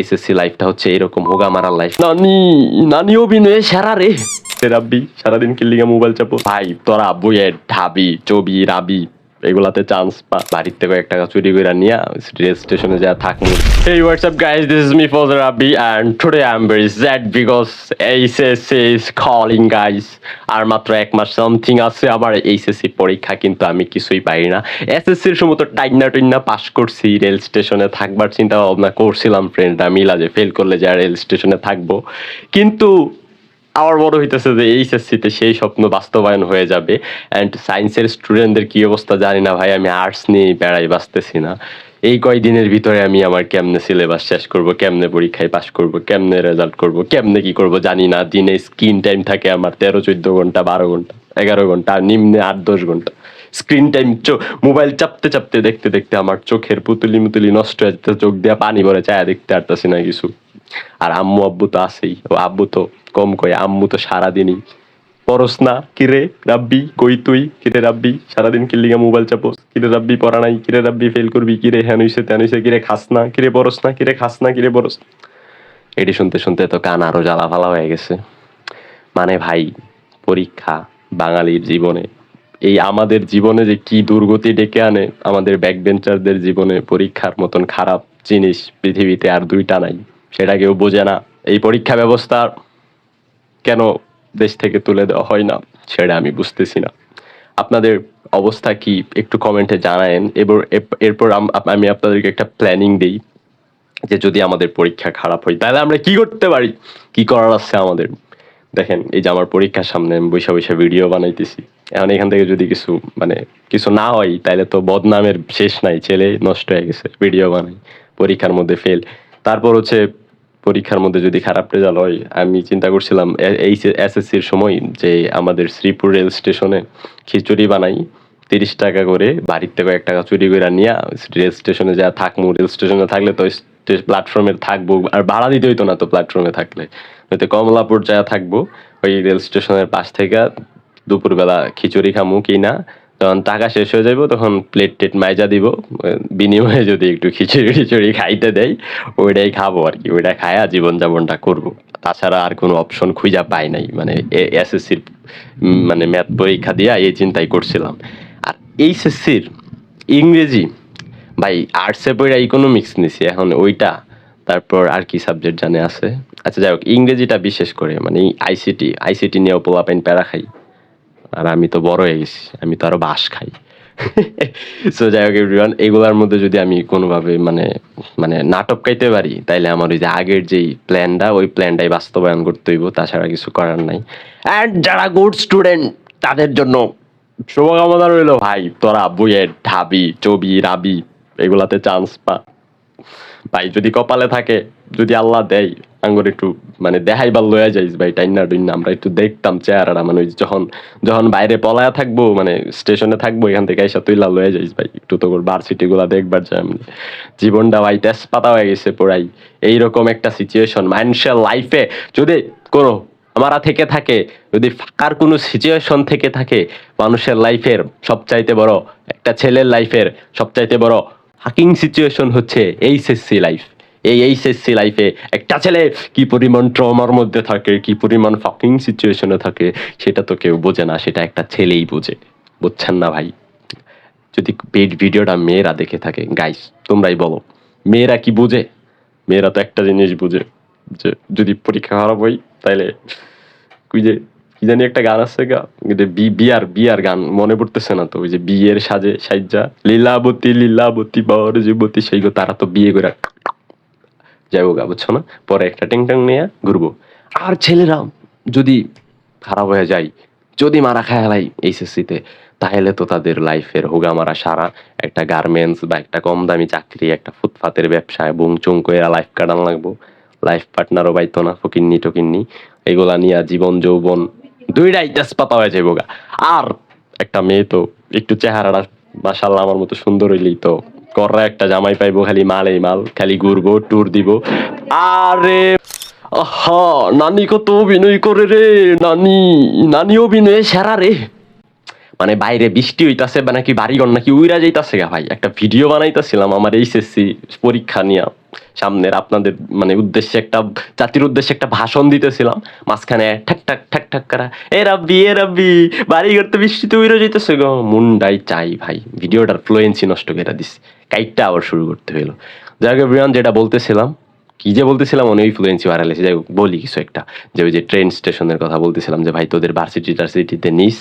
SSC লাইফটা হচ্ছে এরকম হোগা মারার লাইফ। নানি অভিনয়ে সেরা রে। রাব্বি সারাদিন কিল্লিগা মোবাইল চাপো ভাই, তোরা বইয়ের ঢাবি চবি রাবি এগুলাতে চান্স পা, বাড়ির থেকে 1 টাকা চুরি করে নিয়া রেল স্টেশনে যা থাকমু। Hey, what's up guys, this is me Fawzar Rabbi and today I'm very sad because HSC is calling guys. আর মাত্র 1 মাস সামথিং আছে আমার এইচএসসি পরীক্ষা, কিন্তু আমি কিছুই পারি না। এসএসসির সময় তো টাইনা পাস করছি, রেল স্টেশনে থাকবার চিন্তা ভাবনা করছিলাম ফ্রেন্ডরা মিলা যে ফেল করলে যা রেল স্টেশনে থাকবো, কিন্তু আমার মনে হইতেছে যে এইচএসসিতে সেই স্বপ্ন বাস্তবায়ন হয়ে যাবে। অ্যান্ড সায়েন্সের স্টুডেন্টদের কি অবস্থা জানি না ভাই, আমি আর্টস নিয়ে বেড়াই বাঁচতেছি না। এই কয়দিনের ভিতরে আমি আমার কেমনে সিলেবাস শেষ করব, কেমনে পরীক্ষায় পাশ করব, কেমনে রেজাল্ট করব, কেমনে কি করব জানি না। দিনে স্ক্রিন টাইম থাকে আমার 13-14 ঘন্টা, 12 ঘন্টা, 11 ঘন্টা, আর নিম্নে 8-10 ঘন্টা স্ক্রিন টাইম। মোবাইল চাপতে চাপতে দেখতে দেখতে আমার চোখের পুতুলি মুতুলি নষ্ট হয়ে যেতে, চোখ দিয়ে পানি ভরে চায়া দেখতে পারতাছি না কিছু। আর আম্মু আব্বু তো আছেই, ও আব্বু তো কম কই, আম্মু তো সারাদিনই পড়স না কিরে রাব্বি, কই তুই কিরে রাব্বি, সারাদিন কিল্লিগা মোবাইল চাপোস, কিরে রাব্বি পড়া নাই, কিরে রাব্বি ফেল করবি, কিরে হ্যান হইছে ত্যান হইছে, কিরে খাস না, কিরে পড়স না, কিরে খাস না, কিরে পড়স। এটি শুনতে শুনতে তো কান আরো জ্বালা ফালা হয়ে গেছে। মানে ভাই, পরীক্ষা বাঙালির জীবনে, এই আমাদের জীবনে যে কি দুর্গতি ডেকে আনে, আমাদের ব্যাক বেঞ্চারদের জীবনে পরীক্ষার মতন খারাপ জিনিস পৃথিবীতে আর 2টা নাই, সেটা কেউ বোঝে না। এই পরীক্ষা ব্যবস্থা কেন দেশ থেকে তুলে দেওয়া হয় না সেটা আমি বুঝতেছি না। আপনাদের অবস্থা কি একটু কমেন্টে জানায়েন। এরপর আমি আপনাদেরকে একটা প্ল্যানিং দিই যে যদি আমাদের পরীক্ষা খারাপ হয় তাহলে আমরা কি করতে পারি, কি করার আছে আমাদের। দেখেন, এই যে আমার পরীক্ষার সামনে আমি বৈশা বৈশা ভিডিও বানাইতেছি, এখন এখান থেকে যদি কিছু না হয় তাহলে তো বদনামের শেষ নাই, ছেলে নষ্ট হয়ে গেছে ভিডিও বানাই, পরীক্ষার মধ্যে ফেল। তারপর হচ্ছে পরীক্ষার মধ্যে যদি খারাপ রেজাল্ট হয়, আমি চিন্তা করছিলাম এই এসএসসির সময় যে আমাদের শ্রীপুর রেল স্টেশনে খিচুড়ি বানাই 30 টাকা করে, বাড়ির থেকে 1 টাকা চুরি করে নিয়ে রেল স্টেশনে যা থাকবো। রেল স্টেশনে থাকলে তো প্ল্যাটফর্মে থাকবো, আর ভাড়া দিতে হইতো না তো প্ল্যাটফর্মে থাকলে, হয়তো কমলাপুর যা থাকবো ওই রেল স্টেশনের পাশ থেকে দুপুরবেলা খিচুড়ি খামু কিনা, যখন টাকা শেষ হয়ে যাবো তখন প্লেট টেট মাইজা দিব, বিনিময়ে যদি একটু খিচুড়ি খাইতে দেয় ওইটাই খাবো আর কি, ওইটা খায়া জীবনযাপনটা করবো। তাছাড়া আর কোনো অপশন খুঁজা পাই নাই, মানে এসএসসির মানে ম্যাথ পরীক্ষা দিয়া এই চিন্তাই করছিলাম। আর এইচএসসির ইংরেজি ভাই, আর্টসে পড়া ইকোনমিক্স নিছি এখন ওইটা, তারপর আর কি সাবজেক্ট জানে আছে, আচ্ছা যাই হোক ইংরেজিটা বিশেষ করে, মানে আইসিটি নিয়েও পোলাপাইন প্যারা খাই। আর আমি তো বড় হয়ে গেছি, আমি তো আরো বাস খাই। সো যাই হোক এভরিওয়ান, এগুলার মধ্যে যদি আমি কোনোভাবে মানে মানে নাটক খাইতে পারি তাইলে আমার ওই যে আগের যেই প্ল্যানটা, ওই প্ল্যানটাই বাস্তবায়ন করতে হইব, তাছাড়া কিছু করার নাই। অ্যান্ড যারা গুড স্টুডেন্ট তাদের জন্য শুভকামনা রইল ভাই, তোরা বইয়ের ঢাবি চবি রাবি এগুলাতে চান্স পা ভাই, যদি কপালে থাকে, যদি আল্লাহ দেয় আঙ্গুর একটু মানে দেখাইবার লয়া যাইস ভাই, টাইনা টুইনা আমরা একটু দেখতাম চেহারাটা, মানে ওই যখন যখন বাইরে পলায়া থাকবো, মানে স্টেশনে থাকবো, এখান থেকে এসে তুইলা লয়া যাইস ভাই, একটু তো ভার্সিটি গুলা দেখবার চাই আমি। জীবনটা ভাই তেজপাতা হয়ে গেছে পুরাই। এইরকম একটা সিচুয়েশন মানুষের লাইফে যদি কোনো আমারা থেকে থাকে, যদি ফাঁকার কোনো সিচুয়েশন থেকে থাকে মানুষের লাইফের, সবচাইতে বড় একটা ছেলের লাইফের সবচাইতে বড় হাকিং সিচুয়েশন হচ্ছে এইচএসসি লাইফ। এই এইচএসসি লাইফে একটা ছেলে কি পরিমাণ ট্রমার মধ্যে থাকে, কি পরিমাণ ফাকিং সিচুয়েশনে থাকে, সেটা তো কেউ বোঝে না, সেটা একটা ছেলেই বোঝে, বুঝছেন না ভাই। যদি ভিডিওটা মেয়েরা দেখে থাকে গাইস, তোমরাই বলো মেয়েরা কি বোঝে। মেয়েরা তো একটা জিনিস বুঝে, যে যদি পরীক্ষা খারাপ হয় তাইলে ওই যে কি জানি একটা গান আছে গা, বিয়ার গান মনে পড়তেছে না তো, ওই যে বিয়ের সাজে সাইজা লীলাবতী বর যুবতী, সেই গো তারা তো বিয়ে করে যাইব গা, বুঝছো না, পরে একটা টিং টং নিয়ে ঘুরবো। আর ছেলেরা যদি খারাপ হয়ে যায়, যদি মারা খায় ভাই এইচএসসিতে, তাহলে তো তাদের লাইফের হোগা মারা সারা। একটা গার্মেন্টস বা একটা কম দামি চাকরি, একটা ফুটপাতের ব্যবসায় বুং চুং করে লাইফ কাটান লাগবো, লাইফ পার্টনারও পাইতো না, ফকিন্নি টকিন্নি এগুলা নিয়ে জীবন যৌবন 2টাই তেজপাতা হয়ে যাইব গা। আর একটা মেয়ে তো একটু চেহারাটা মাশাআল্লাহ আমার মতো সুন্দর হইলেই তো কররা একটা জামাই পাইবো, খালি মালেই মাল, খালি ঘুরবো ট্যুর দিব। আরে আহা, নানি কত অভিনয় করে রে, নানি অভিনয়ে সেরা রে মানে বাইরে বৃষ্টি হইতাছে বা নাকি বাড়িঘর নাকি উইরা যাইতাছে গা ভাই, একটা ভিডিও বানাইতেছিলাম আমার এইচএসসি পরীক্ষা নিয়ে, সামনের আপনাদের মানে উদ্দেশ্যে একটা জাতির উদ্দেশ্যে একটা ভাষণ দিতেছিলাম, মাঝখানে ঠাক ঠাক ঠাক ঠাক করা এ রাব্বি বাড়ি করতে বৃষ্টিতে উইরা যাইতেছে গো, মুন্ডাই চাই ভাই, ভিডিওটার ফ্লুয়েন্সি নষ্ট করে দিস, কাইটটা আবার শুরু করতে হইলো। যাই হোক এভরিওয়ান, যেটা বলতেছিলাম, কি যে বলতেছিলাম অনেক ফ্লুয়েন্সি ভাইরাল হয়েছে, যাই হোক বলি কিছু একটা, যে ওই যে ট্রেন স্টেশনের কথা বলতেছিলাম যে ভাই তোদের ভার্সিটি টার্সিটিতে নিস।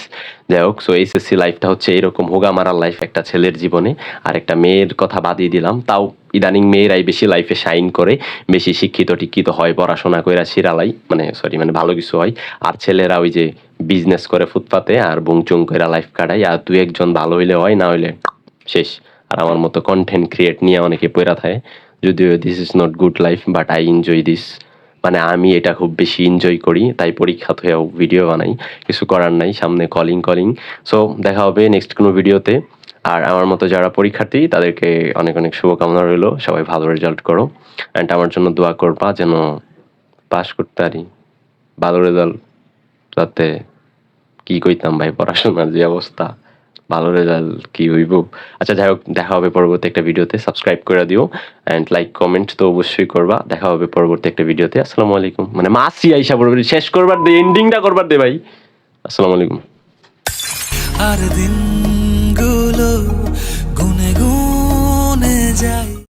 যাই হোক, সো এইচএসসি লাইফটা হচ্ছে এরকম হোগা মারার লাইফ একটা ছেলের জীবনে। আর একটা মেয়ের কথা বাদিয়ে দিলাম, তাও ইদানিং মেয়েরাই বেশি লাইফে শাইন করে, বেশি শিক্ষিত টিক্ষিত হয়, পড়াশোনা করে শিরালাই মানে সরি মানে ভালো কিছু হয়। আর ছেলেরা ওই যে বিজনেস করে ফুটপাতে আর বুংচুং করে লাইফ কাটায়, আর দু একজন ভালো হইলে হয়, না হইলে শেষ। আর আমার মতো কন্টেন্ট ক্রিয়েট নিয়ে অনেকে পড়া থাকে, যদিও this is not good life but I enjoy this, মানে আমি এটা খুব বেশি এনজয় করি, তাই পরীক্ষাত হয়েও ভিডিও বানাই, কিছু করার নাই, সামনে কলিং। সো দেখা হবে নেক্সট কোনো ভিডিওতে। আর আমার মতো যারা পরীক্ষার্থী তাদেরকে অনেক অনেক শুভকামনা রইলো, সবাই ভালো রেজাল্ট করো, অ্যান্ড আমার জন্য দোয়া করবা যেন পাস করতে পারি, ভালো রেজাল্ট, যাতে কি কইতাম ভাই, পড়াশোনার যে অবস্থা, ভালো রেজাল্ট কি হইব। আচ্ছা যাই হোক, দেখা হবে পরবর্তী একটা ভিডিওতে, সাবস্ক্রাইব করে দিও অ্যান্ড লাইক কমেন্ট তো অবশ্যই করবা। দেখা হবে পরবর্তী একটা ভিডিওতে। আসসালামু আলাইকুম, মানে মাসি আইসা পড়বে, শেষ করবার দে, এন্ডিংটা করবার দে ভাই। আসসালামু আলাইকুম। আর দিনগুলো গুনে গুনে যায়।